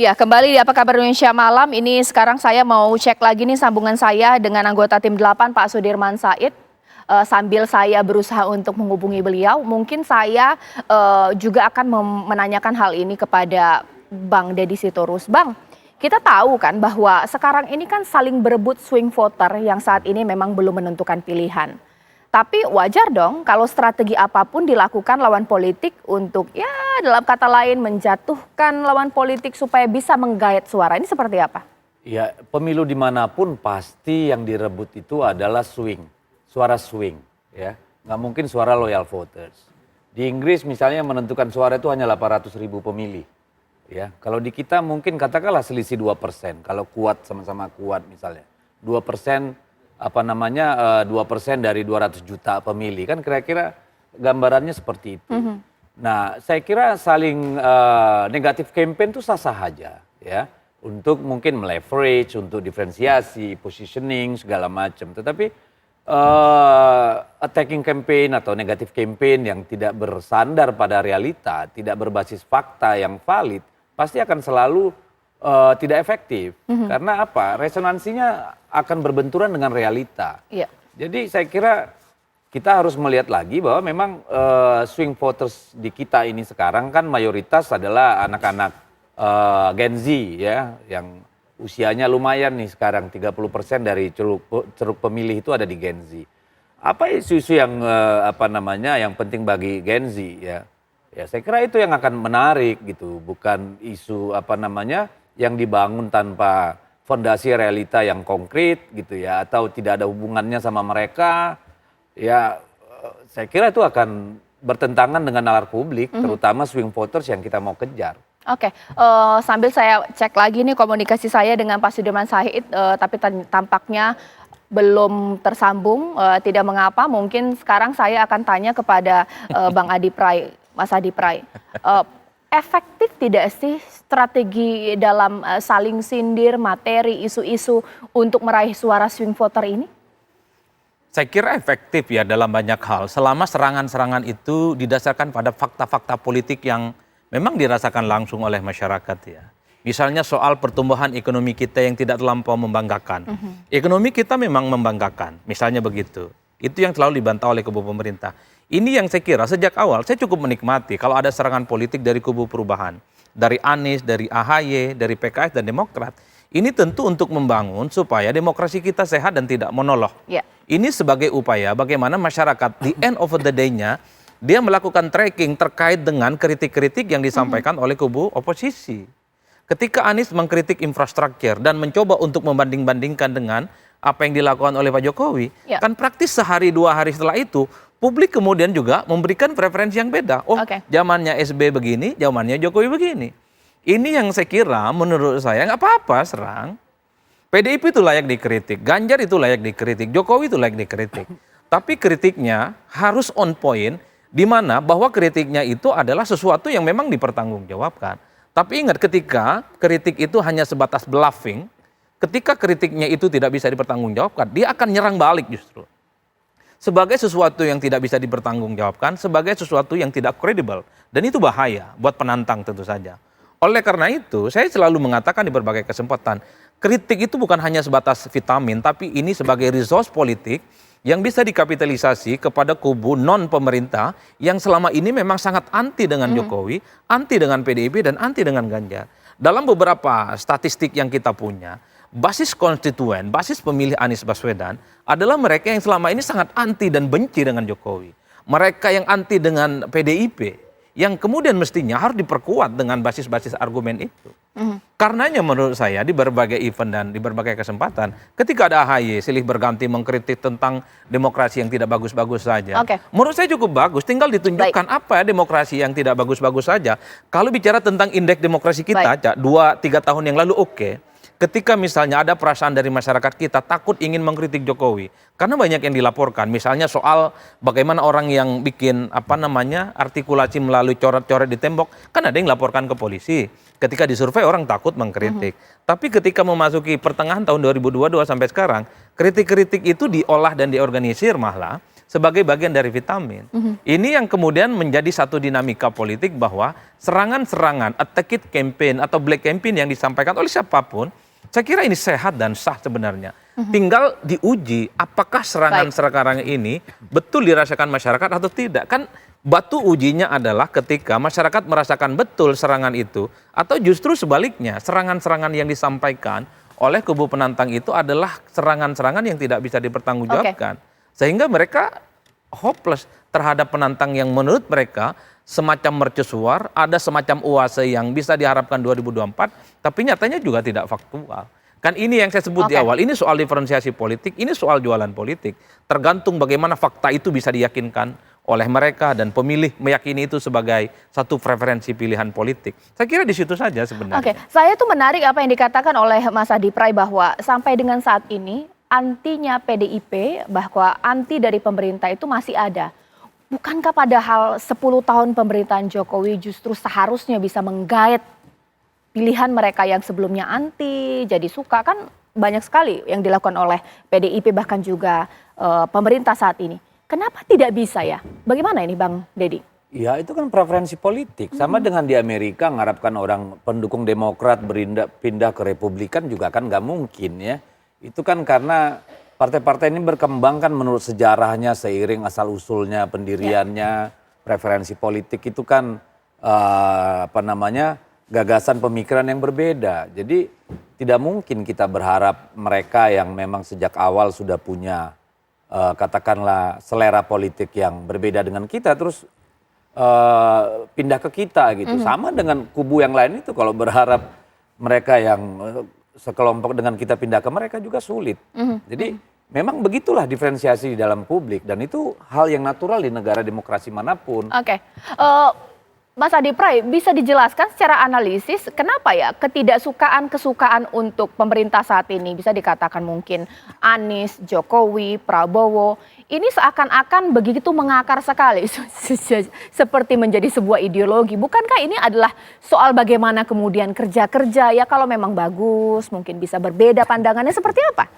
Ya, kembali di Apa Kabar Indonesia Malam. Ini sekarang saya mau cek lagi nih sambungan saya dengan anggota tim 8 Pak Sudirman Said. Sambil saya berusaha untuk menghubungi beliau, mungkin saya juga akan menanyakan hal ini kepada Bang Deddy Sitorus. Bang, kita tahu kan bahwa sekarang ini kan saling berebut swing voter yang saat ini memang belum menentukan pilihan. Tapi wajar dong kalau strategi apapun dilakukan lawan politik untuk ya dalam kata lain menjatuhkan lawan politik supaya bisa menggait suara. Ini seperti apa? Ya, pemilu dimanapun pasti yang direbut itu adalah suara swing, ya. Nggak mungkin suara loyal voters. Di Inggris misalnya menentukan suara itu hanya 800.000 pemilih, ya. Kalau di kita mungkin katakanlah selisih 2%, kalau kuat sama-sama kuat misalnya. 2%, 2% dari 200 juta pemilih, kan kira-kira gambarannya seperti itu. Nah, saya kira saling negatif campaign itu sah-sah aja, ya. Untuk mungkin meleverage, untuk diferensiasi, positioning, segala macam. Tetapi attacking campaign atau negatif campaign yang tidak bersandar pada realita, tidak berbasis fakta yang valid, pasti akan selalu tidak efektif. Karena apa? Resonansinya akan berbenturan dengan realita. Iya. Jadi saya kira kita harus melihat lagi bahwa memang swing voters di kita ini sekarang kan mayoritas adalah anak-anak Gen Z, ya, yang usianya lumayan nih sekarang, 30% dari ceruk pemilih itu ada di Gen Z. Apa isu-isu yang yang penting bagi Gen Z, ya? Ya saya kira itu yang akan menarik gitu, bukan isu yang dibangun tanpa fondasi realita yang konkret gitu ya, atau tidak ada hubungannya sama mereka. Ya saya kira itu akan bertentangan dengan nalar publik, terutama swing voters yang kita mau kejar. Oke, sambil saya cek lagi nih komunikasi saya dengan Pak Sudirman Said, tapi tampaknya belum tersambung. Tidak mengapa, mungkin sekarang saya akan tanya kepada Bang Adi Pray, Mas Adi Pray. Efektif tidak sih strategi dalam saling sindir materi isu-isu untuk meraih suara swing voter ini? Saya kira efektif ya dalam banyak hal, selama serangan-serangan itu didasarkan pada fakta-fakta politik yang memang dirasakan langsung oleh masyarakat ya. Misalnya soal pertumbuhan ekonomi kita yang tidak terlampau membanggakan. Ekonomi kita memang membanggakan, misalnya begitu. Itu yang selalu dibantah oleh kubu pemerintah. Ini yang saya kira sejak awal saya cukup menikmati kalau ada serangan politik dari kubu perubahan. Dari Anies, dari AHY, dari PKS dan Demokrat. Ini tentu untuk membangun supaya demokrasi kita sehat dan tidak monolog. Yeah. Ini sebagai upaya bagaimana masyarakat di end of the day-nya dia melakukan tracking terkait dengan kritik-kritik yang disampaikan oleh kubu oposisi. Ketika Anies mengkritik infrastruktur dan mencoba untuk membanding-bandingkan dengan apa yang dilakukan oleh Pak Jokowi, kan praktis sehari dua hari setelah itu, publik kemudian juga memberikan preferensi yang beda. Oh, zamannya SB begini, zamannya Jokowi begini. Ini yang saya kira menurut saya nggak apa-apa serang. PDIP itu layak dikritik, Ganjar itu layak dikritik, Jokowi itu layak dikritik. Tapi kritiknya harus on point, di mana bahwa kritiknya itu adalah sesuatu yang memang dipertanggungjawabkan. Tapi ingat ketika kritik itu hanya sebatas bluffing, ketika kritiknya itu tidak bisa dipertanggungjawabkan, dia akan nyerang balik justru. Sebagai sesuatu yang tidak bisa dipertanggungjawabkan, sebagai sesuatu yang tidak kredibel. Dan itu bahaya buat penantang tentu saja. Oleh karena itu, saya selalu mengatakan di berbagai kesempatan, kritik itu bukan hanya sebatas vitamin, tapi ini sebagai resource politik yang bisa dikapitalisasi kepada kubu non-pemerintah yang selama ini memang sangat anti dengan Jokowi, anti dengan PDIP, dan anti dengan Ganjar. Dalam beberapa statistik yang kita punya, basis konstituen, basis pemilih Anies Baswedan adalah mereka yang selama ini sangat anti dan benci dengan Jokowi. Mereka yang anti dengan PDIP, yang kemudian mestinya harus diperkuat dengan basis-basis argumen itu. Karenanya menurut saya di berbagai event dan di berbagai kesempatan, ketika ada AHY silih berganti mengkritik tentang demokrasi yang tidak bagus-bagus saja. Menurut saya cukup bagus, tinggal ditunjukkan apa ya demokrasi yang tidak bagus-bagus saja. Kalau bicara tentang indeks demokrasi kita, 2-3 tahun yang lalu ketika misalnya ada perasaan dari masyarakat kita takut ingin mengkritik Jokowi karena banyak yang dilaporkan, misalnya soal bagaimana orang yang bikin artikulasi melalui coret-coret di tembok, kan ada yang laporkan ke polisi. Ketika disurvei orang takut mengkritik. Tapi ketika memasuki pertengahan tahun 2022 sampai sekarang, kritik-kritik itu diolah dan diorganisir malah sebagai bagian dari vitamin. Ini yang kemudian menjadi satu dinamika politik bahwa serangan-serangan, attack it campaign atau black campaign yang disampaikan oleh siapapun, saya kira ini sehat dan sah sebenarnya. Tinggal diuji apakah serangan-serangan ini betul dirasakan masyarakat atau tidak. Kan batu ujinya adalah ketika masyarakat merasakan betul serangan itu atau justru sebaliknya serangan-serangan yang disampaikan oleh kubu penantang itu adalah serangan-serangan yang tidak bisa dipertanggungjawabkan. Sehingga mereka hopeless terhadap penantang yang menurut mereka semacam mercusuar, ada semacam oase yang bisa diharapkan 2024, tapi nyatanya juga tidak faktual. Kan ini yang saya sebut di awal, ini soal diferensiasi politik, ini soal jualan politik. Tergantung bagaimana fakta itu bisa diyakinkan oleh mereka dan pemilih meyakini itu sebagai satu preferensi pilihan politik. Saya kira di situ saja sebenarnya. Oke, saya tuh menarik apa yang dikatakan oleh Mas Adi Pray bahwa sampai dengan saat ini antinya PDIP, bahwa anti dari pemerintah itu masih ada. Bukankah padahal 10 tahun pemerintahan Jokowi justru seharusnya bisa menggait pilihan mereka yang sebelumnya anti, jadi suka, kan banyak sekali yang dilakukan oleh PDIP bahkan juga pemerintah saat ini. Kenapa tidak bisa ya? Bagaimana ini Bang Deddy? Ya itu kan preferensi politik. Sama dengan di Amerika mengharapkan orang pendukung Demokrat pindah ke Republikan juga kan nggak mungkin ya. Itu kan karena partai-partai ini berkembang kan menurut sejarahnya seiring asal-usulnya, pendiriannya, preferensi politik itu kan gagasan pemikiran yang berbeda. Jadi tidak mungkin kita berharap mereka yang memang sejak awal sudah punya katakanlah selera politik yang berbeda dengan kita terus pindah ke kita gitu. Sama dengan kubu yang lain itu kalau berharap mereka yang sekelompok dengan kita pindah ke mereka juga sulit. Jadi memang begitulah diferensiasi di dalam publik dan itu hal yang natural di negara demokrasi manapun. Oke, Mas Adi Pray bisa dijelaskan secara analisis kenapa ya ketidaksukaan-kesukaan untuk pemerintah saat ini bisa dikatakan mungkin Anies, Jokowi, Prabowo ini seakan-akan begitu mengakar sekali seperti menjadi sebuah ideologi. Bukankah ini adalah soal bagaimana kemudian kerja-kerja ya kalau memang bagus mungkin bisa berbeda pandangannya seperti apa?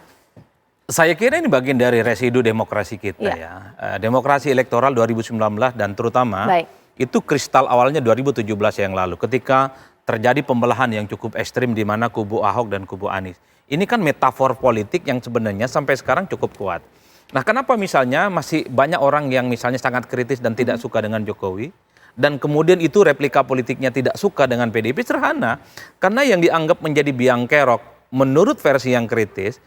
Saya kira ini bagian dari residu demokrasi kita ya. Demokrasi elektoral 2019 dan terutama itu kristal awalnya 2017 yang lalu ketika terjadi pembelahan yang cukup ekstrim di mana kubu Ahok dan kubu Anies. Ini kan metafor politik yang sebenarnya sampai sekarang cukup kuat. Nah, kenapa misalnya masih banyak orang yang misalnya sangat kritis dan tidak suka dengan Jokowi dan kemudian itu replika politiknya tidak suka dengan PDIP? Sederhana, karena yang dianggap menjadi biang kerok menurut versi yang kritis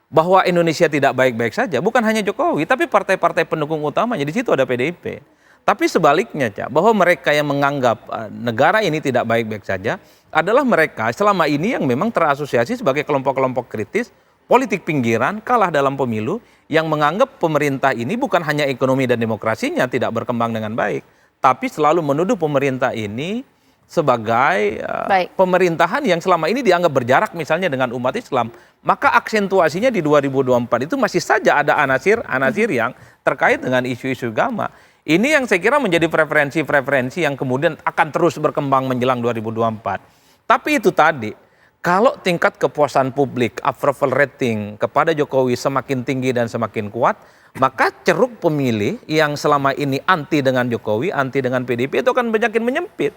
bahwa Indonesia tidak baik-baik saja bukan hanya Jokowi tapi partai-partai pendukung utamanya, di situ ada PDIP. Tapi sebaliknya, Cak, bahwa mereka yang menganggap negara ini tidak baik-baik saja adalah mereka selama ini yang memang terasosiasi sebagai kelompok-kelompok kritis, politik pinggiran, kalah dalam pemilu, yang menganggap pemerintah ini bukan hanya ekonomi dan demokrasinya tidak berkembang dengan baik, tapi selalu menuduh pemerintah ini sebagai pemerintahan yang selama ini dianggap berjarak misalnya dengan umat Islam. Maka aksentuasinya di 2024 itu masih saja ada anasir yang terkait dengan isu-isu agama. Ini yang saya kira menjadi preferensi-preferensi yang kemudian akan terus berkembang menjelang 2024. Tapi itu tadi, kalau tingkat kepuasan publik, approval rating kepada Jokowi semakin tinggi dan semakin kuat, maka ceruk pemilih yang selama ini anti dengan Jokowi, anti dengan PDIP itu akan makin menyempit.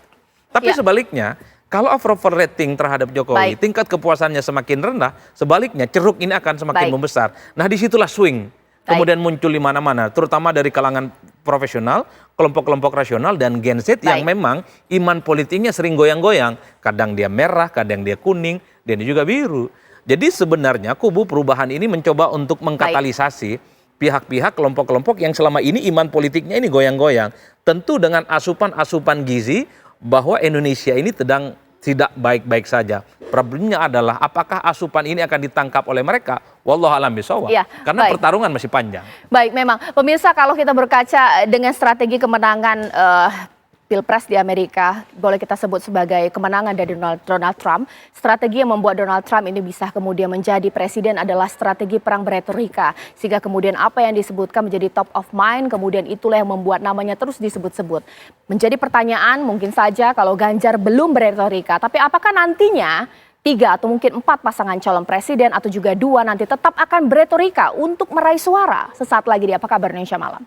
Tapi sebaliknya, kalau approval rating terhadap Jokowi, tingkat kepuasannya semakin rendah, sebaliknya ceruk ini akan semakin membesar. Nah disitulah swing. Kemudian muncul di mana-mana, terutama dari kalangan profesional, kelompok-kelompok rasional dan Gen Z yang memang iman politiknya sering goyang-goyang. Kadang dia merah, kadang dia kuning, dan juga biru. Jadi sebenarnya kubu perubahan ini mencoba untuk mengkatalisasi pihak-pihak kelompok-kelompok yang selama ini iman politiknya ini goyang-goyang. Tentu dengan asupan-asupan gizi bahwa Indonesia ini tidak baik-baik saja. Problemnya adalah apakah asupan ini akan ditangkap oleh mereka? Wallahu a'lam bishawab. Karena pertarungan masih panjang. Baik, memang pemirsa kalau kita berkaca dengan strategi kemenangan Pilpres di Amerika, boleh kita sebut sebagai kemenangan dari Donald Trump. Strategi yang membuat Donald Trump ini bisa kemudian menjadi presiden adalah strategi perang beretorika. Sehingga kemudian apa yang disebutkan menjadi top of mind, kemudian itulah yang membuat namanya terus disebut-sebut. Menjadi pertanyaan mungkin saja kalau Ganjar belum beretorika, tapi apakah nantinya 3 atau mungkin 4 pasangan calon presiden atau juga 2 nanti tetap akan beretorika untuk meraih suara sesaat lagi di Apa Kabar Indonesia Malam.